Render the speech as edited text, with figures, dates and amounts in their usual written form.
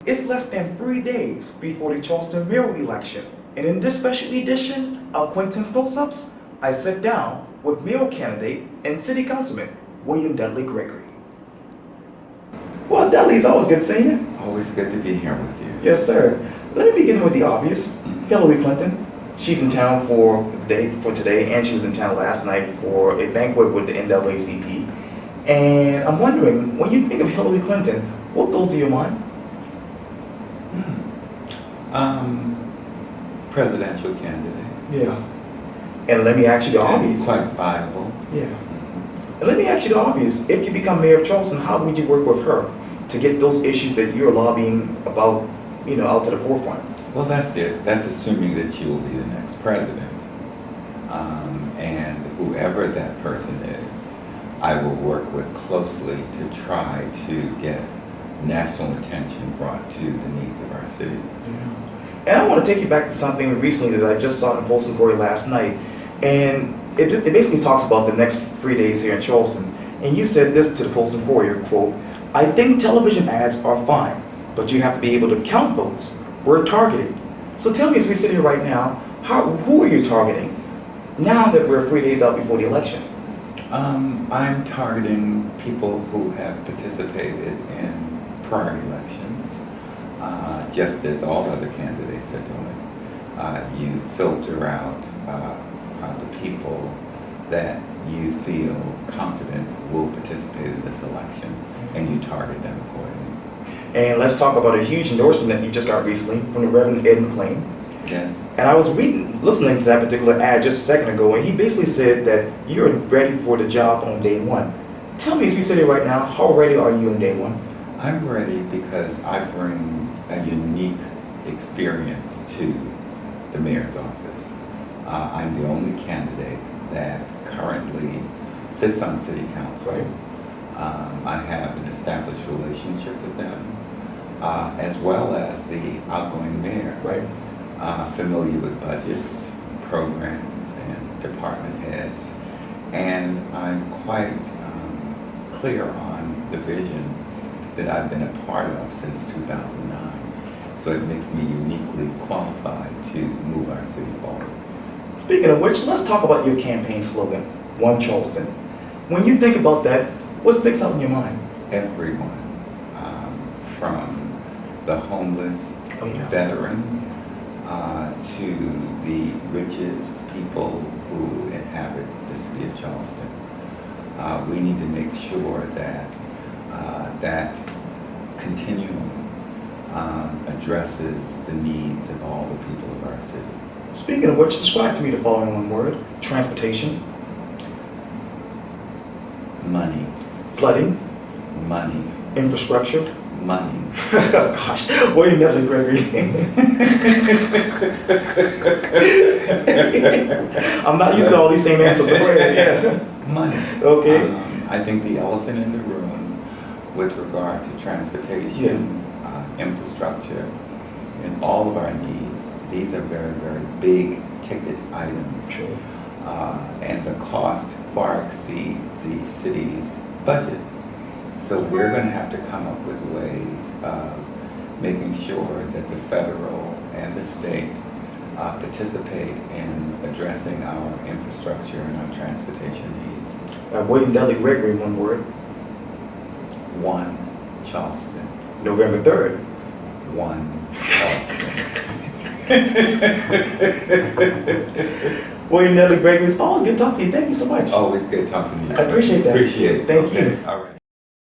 It's less than 3 days before the Charleston mayoral election, and in this special edition of Quintin's Close-Ups, I sit down with mayoral candidate and city councilman William Dudley Gregorie. Well, Dudley, it's always good seeing you. Always good to be here with you. Yes, sir. Let me begin with the obvious. Hillary Clinton. She's in town for today, and she was in town last night for a banquet with the NAACP. And I'm wondering, when you think of Hillary Clinton, what goes to your mind? Presidential candidate. Yeah. And let me ask you the obvious. Quite viable. Yeah. And let me ask you the obvious. If you become mayor of Charleston, how would you work with her to get those issues that you're lobbying about, out to the forefront? Well, that's it. That's assuming that she will be the next president. And whoever that person is, I will work with closely to try to get national attention brought to the needs of our city. Yeah. And I want to take you back to something recently that I just saw in the Post Inquiry last night. And it basically talks about the next 3 days here in Charleston. And you said this to the Post Inquiry, quote, "I think television ads are fine, but you have to be able to count votes. We're targeted." So tell me, as we sit here right now, who are you targeting now that we're 3 days out before the election? I'm targeting people who have participated in prior elections, just as all other candidates are doing. You filter out the people that you feel confident will participate in this election, and you target them accordingly. And let's talk about a huge endorsement that you just got recently from the Reverend Ed McLean. Yes. And I was listening to that particular ad just a second ago, and he basically said that you're ready for the job on day one. Tell me, as we sit here right now, how ready are you on day one? I'm ready because I bring a unique experience to the mayor's office. I'm the only candidate that currently sits on city council. Right. I have an established relationship with them, as well as the outgoing mayor. Right. Familiar with budgets, programs, and department heads, and I'm quite clear on the vision that I've been a part of since 2009. So it makes me uniquely qualified to move our city forward. Speaking of which, let's talk about your campaign slogan, One Charleston. When you think about that, what sticks out in your mind? Everyone, from the homeless veteran to the richest people who inhabit the city of Charleston. We need to make sure that that continuum addresses the needs of all the people of our city. Speaking of which, describe to me the following one word: transportation. Money. Flooding. Money. Infrastructure. Money. Gosh, William Dudley Gregorie. I'm not used to all these same answers, but go ahead. Yeah. Money. Okay. I think the elephant in the room with regard to transportation, infrastructure, and all of our needs, these are very, very big ticket items. Sure. And the cost far exceeds the city's budget. So we're going to have to come up with ways of making sure that the federal and the state participate in addressing our infrastructure and our transportation needs. William Dudley Gregorie, one word. One Charleston. November 3rd. One Charleston. William Dudley Gregorie, it's always good talking to you. Thank you so much. Always good talking to you. I appreciate that. Appreciate it. Thank you. All right.